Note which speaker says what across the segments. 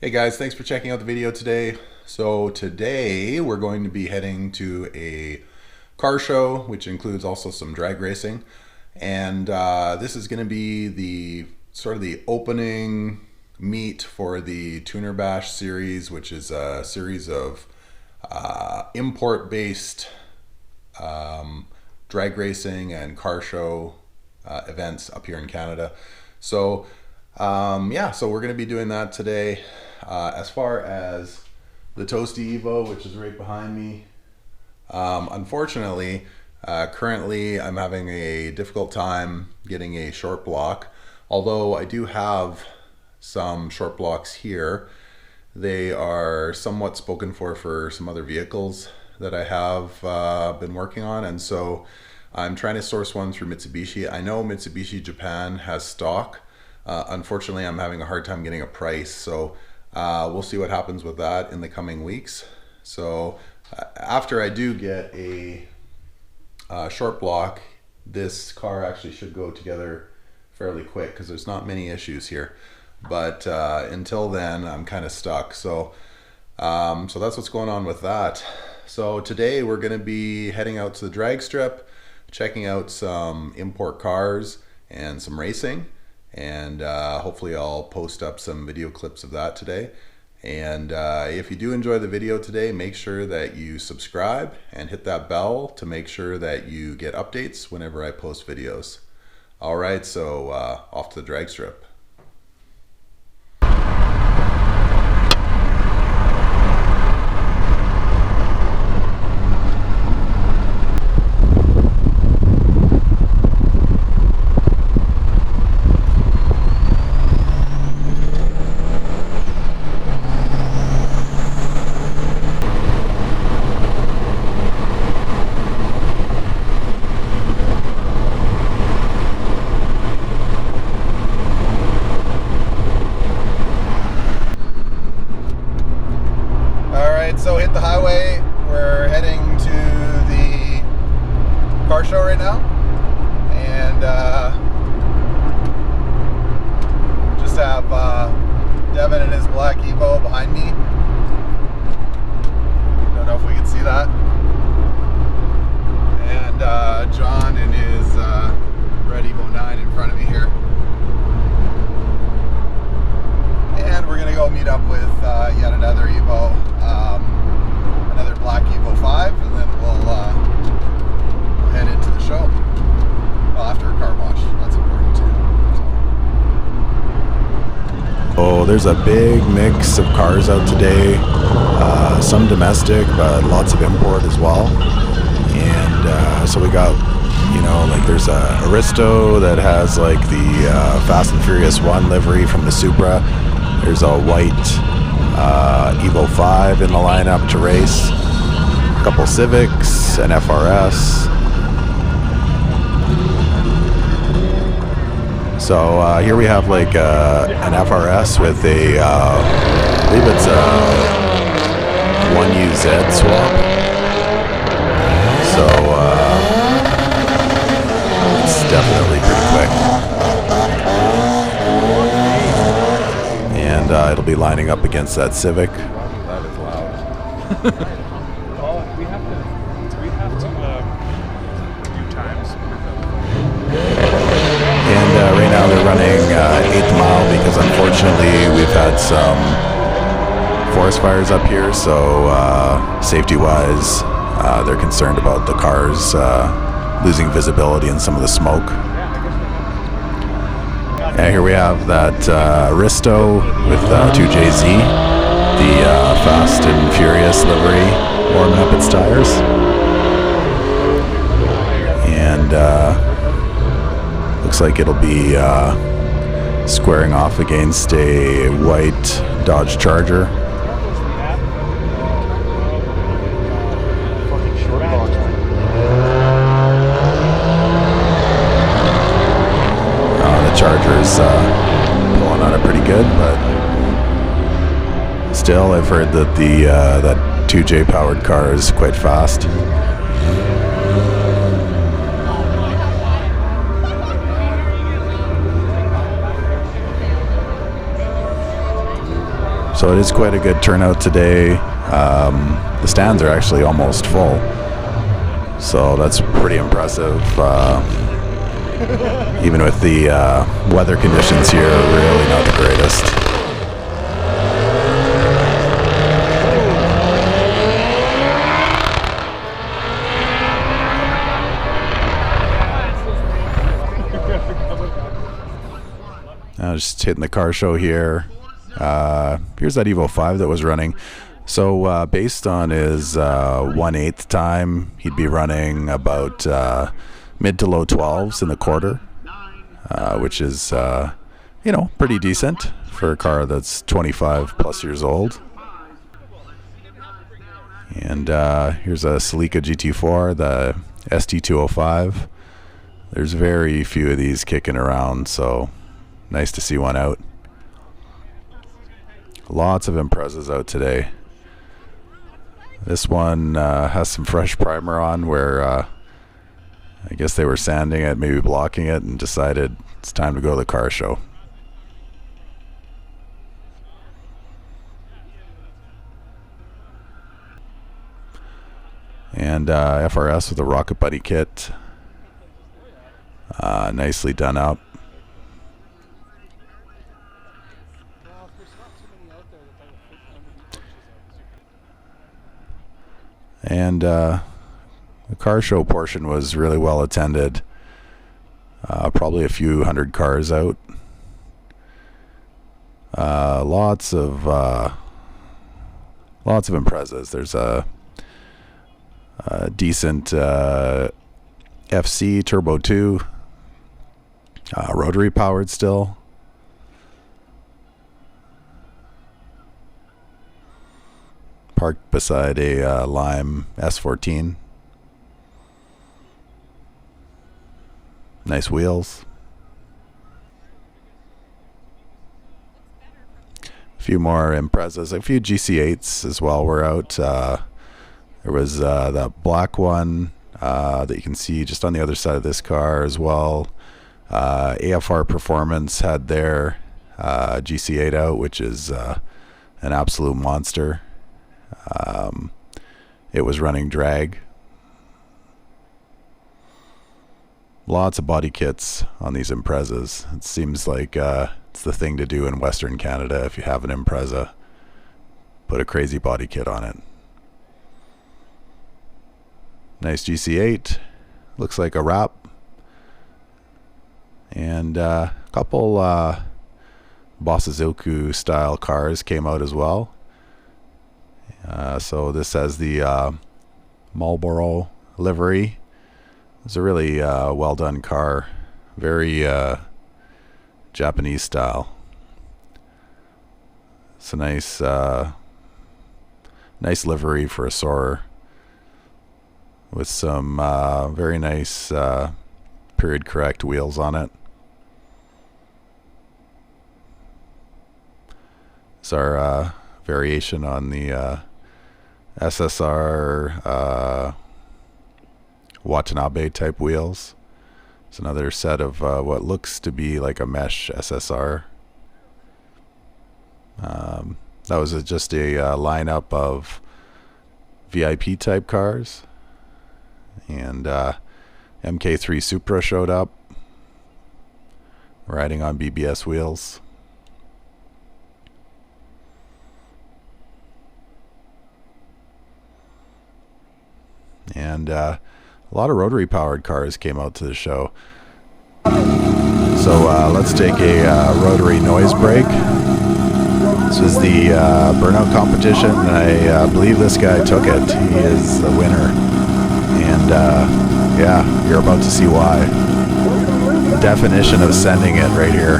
Speaker 1: Hey guys, thanks for checking out the video today. So today we're going to be heading to a car show, which includes also some drag racing. And this is going to be the sort of the opening meet for the TunerBash series, which is a series of import-based drag racing and car show events up here in Canada. So yeah, so we're going to be doing that today. As far as the Toasty Evo, which is right behind me, unfortunately, currently I'm having a difficult time getting a short block. Although I do have some short blocks here, they are somewhat spoken for some other vehicles that I have been working on, and so I'm trying to source one through Mitsubishi. I know Mitsubishi Japan has stock. Unfortunately, I'm having a hard time getting a price, so we'll see what happens with that in the coming weeks. So after I do get a short block, this car actually should go together fairly quick because there's not many issues here. But until then, I'm kind of stuck. So so that's what's going on with that. So today we're going to be heading out to the drag strip, checking out some import cars and some racing. And hopefully I'll post up some video clips of that today. And if you do enjoy the video today, make sure that you subscribe and hit that bell to make sure that you get updates whenever I post videos. All right, so off to the drag strip. So hit the highway. We're heading to the car show right now, and just have Devin and his black Evo behind me. Don't know if we can see that, and John and his red Evo 9 in front of me here, and we're gonna go meet up with yet another Evo. Another black Evo 5, and then we'll head into the show. Well, after a car wash, that's important too. Oh, there's a big mix of cars out today. Some domestic, but lots of import as well. And so we got, you know, like there's a Aristo that has like the Fast and Furious 1 livery from the Supra. There's a white Evo 5 in the lineup to race, a couple Civics, an FRS. So here we have like an FRS with a, I believe it's a 1UZ swap. So it's definitely pretty quick. And it'll be lining up against that Civic. That is loud.
Speaker 2: We have to a few times.
Speaker 1: And right now they're running 8th mile because unfortunately we've had some forest fires up here. So safety-wise, they're concerned about the cars losing visibility and some of the smoke. And here we have that Aristo with 2JZ, the Fast and Furious livery, warming up its tires. And looks like it'll be squaring off against a white Dodge Charger. Charger's pulling on it pretty good, but still I've heard that the that 2J powered car is quite fast. So it is quite a good turnout today. The stands are actually almost full, so that's pretty impressive. Even with the weather conditions here, really not the greatest. Just hitting the car show here. Here's that Evo 5 that was running. So based on his 1/8 time, he'd be running about mid to low 12s in the quarter, which is, you know, pretty decent for a car that's 25 plus years old. And here's a Celica GT4, the ST205. There's very few of these kicking around, so nice to see one out. Lots of Imprezas out today. This one has some fresh primer on where I guess they were sanding it, maybe blocking it, and decided it's time to go to the car show. And FRS with a Rocket Buddy kit. Nicely done up. And the car show portion was really well attended. Probably a few hundred cars out. Lots of Imprezas. There's a decent FC Turbo 2, rotary powered still. Parked beside a Lime S14. Nice wheels. A few more Imprezas, a few GC8s as well were out. There was that black one that you can see just on the other side of this car as well. AFR Performance had their GC8 out, which is an absolute monster. It was running drag. Lots of body kits on these Imprezas. It seems like it's the thing to do in Western Canada. If you have an Impreza, put a crazy body kit on it. Nice GC8. Looks like a wrap. And a couple Bosazoku style cars came out as well. So this has the Marlboro livery. It's a really well done car, very Japanese style. It's a nice nice livery for a Soarer with some very nice period correct wheels on it. It's our variation on the SSR Watanabe type wheels. It's another set of what looks to be like a mesh SSR. That was just a lineup of VIP type cars, and MK3 Supra showed up riding on BBS wheels. And a lot of rotary powered cars came out to the show. So let's take a rotary noise break. This is the burnout competition, and I believe this guy took it. He is the winner. And yeah, you're about to see why. The definition of sending it right here.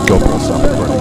Speaker 1: GoPro, stop recording.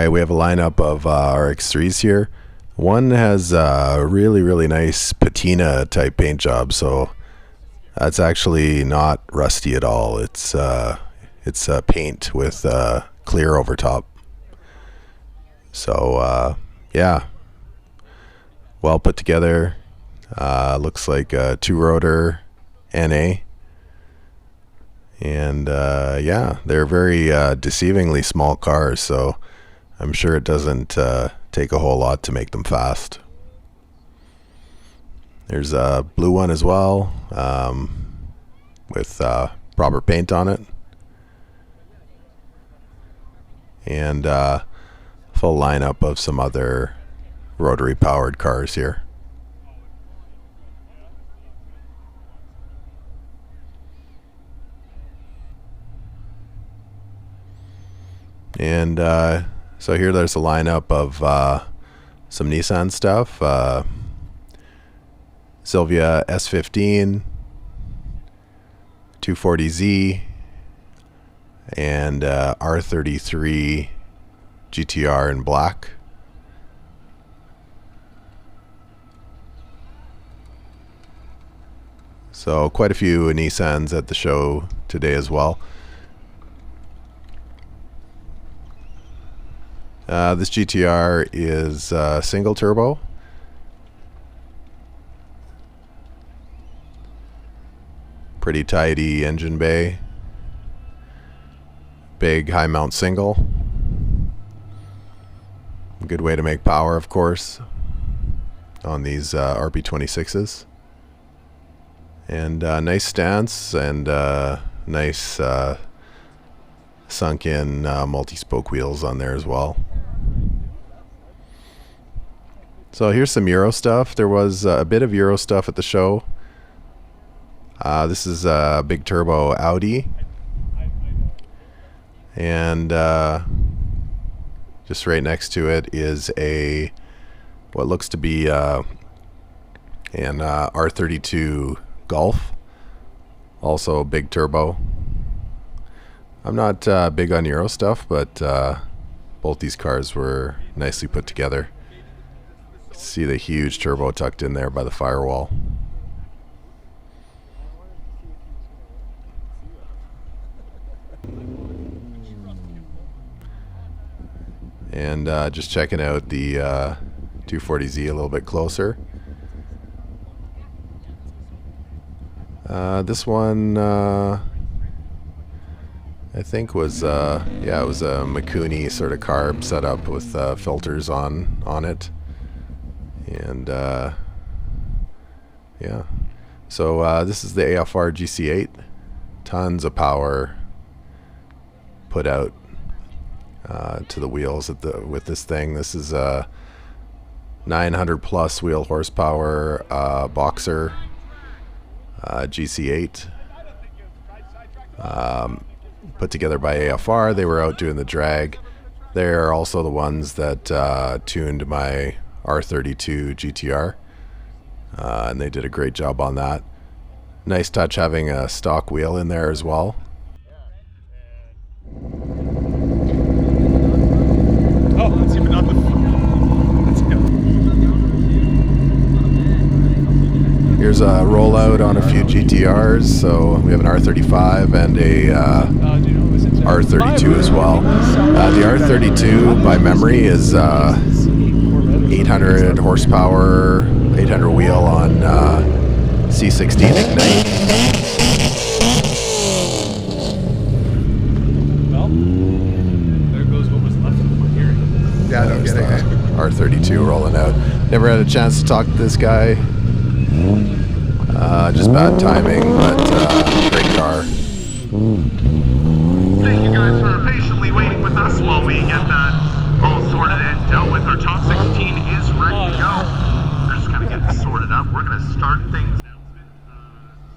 Speaker 1: we have a lineup of Rx3's here. One has a really nice patina type paint job, so that's actually not rusty at all. It's paint with clear over top. So yeah, well put together. Looks like a 2-rotor NA. And yeah, they're very deceivingly small cars, so I'm sure it doesn't take a whole lot to make them fast. There's a blue one as well, with proper paint on it. And full lineup of some other rotary powered cars here. And so here there's a lineup of some Nissan stuff. Sylvia S15, 240Z, and R33 GTR in black. So quite a few Nissans at the show today as well. This GTR is single turbo. Pretty tidy engine bay. Big high mount single. Good way to make power, of course, on these RP26s. And nice stance and nice sunk in multi-spoke wheels on there as well. So here's some Euro stuff. There was a bit of Euro stuff at the show. This is a big turbo Audi. And just right next to it is a what looks to be an R32 Golf. Also big turbo. I'm not big on Euro stuff, but both these cars were nicely put together. See the huge turbo tucked in there by the firewall. And just checking out the 240Z a little bit closer. This one I think was yeah, it was a Mikuni sort of carb setup with filters on it. And yeah, so this is the AFR GC8. Tons of power put out to the wheels with this thing. This is a 900 plus wheel horsepower Boxer GC8, put together by AFR. They were out doing the drag. They're also the ones that tuned my R32 GTR, and they did a great job on that. Nice touch having a stock wheel in there as well.
Speaker 2: Oh, it's even on the Let's go.
Speaker 1: Here's a rollout on a few GTRs. So we have an R35 and a R32 as well. The R32 by memory is 800 horsepower, 800 wheel on C16 Ignite.
Speaker 2: Well, there goes what was left of my hearing.
Speaker 1: Yeah, no kidding. R32 rolling out. Never had a chance to talk to this guy. Just bad timing, but great car.
Speaker 3: Thank you guys for patiently waiting with us while we get that all sorted and dealt with. Our top 16 is ready to go. They're just going to get this sorted up. We're going to start things.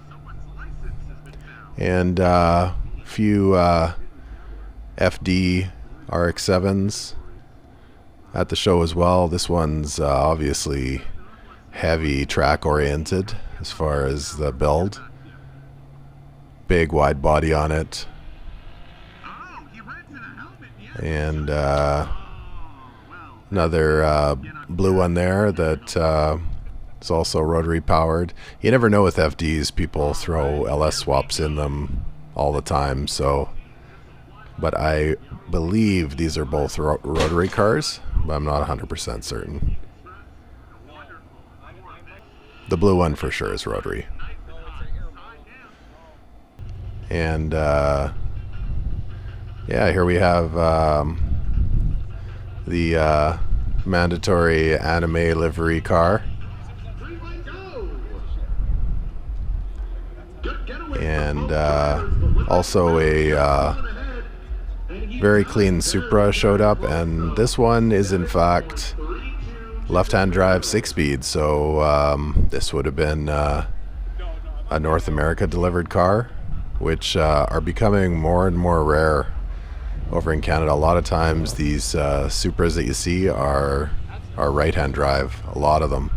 Speaker 3: Someone's license has been found.
Speaker 1: And a few FD Rx7's at the show as well. This one's obviously heavy track oriented as far as the build. Big wide body on it. And Another blue one there that is also rotary powered. You never know with FDs, people throw LS swaps in them all the time. So, but I believe these are both rotary cars, but I'm not 100% certain. The blue one for sure is rotary. And yeah, here we have the mandatory anime livery car. And also a very clean Supra showed up, and this one is in fact left-hand drive 6-speed, so this would have been a North America delivered car, which are becoming more and more rare over in Canada. A lot of times these Supras that you see are right-hand drive, a lot of them.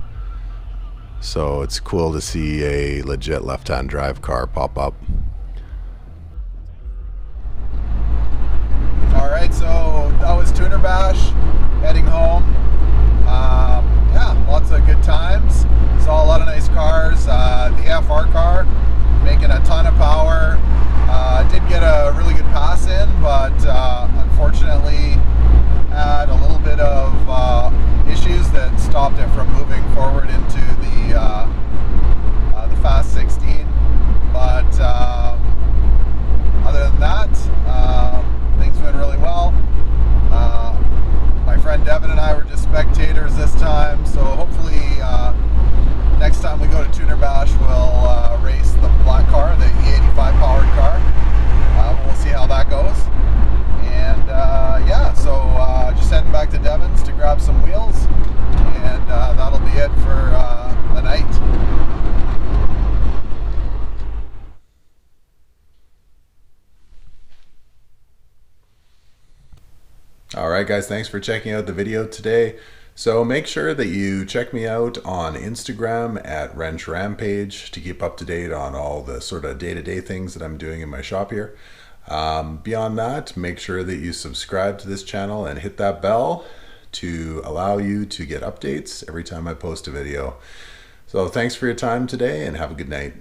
Speaker 1: So it's cool to see a legit left-hand drive car pop up. Alright, so that was TunerBash, heading home. Yeah, lots of good times. Saw a lot of nice cars. The FR car making a ton of power. Did get a really good pass in, but unfortunately had a little bit of issues that stopped it from moving forward into the fast 16. But other than that, things went really well. My friend Devin and I were just spectators this time, so hopefully next time we go to TunerBash we'll race the black car, the E85 powered car. We'll see how that goes. And yeah, so just heading back to Devin's to grab some wheels, and that'll be it for the night. Alright guys, thanks for checking out the video today. So make sure that you check me out on Instagram at Wrench Rampage to keep up to date on all the sort of day-to-day things that I'm doing in my shop here. Beyond that, make sure that you subscribe to this channel and hit that bell to allow you to get updates every time I post a video. So thanks for your time today and have a good night.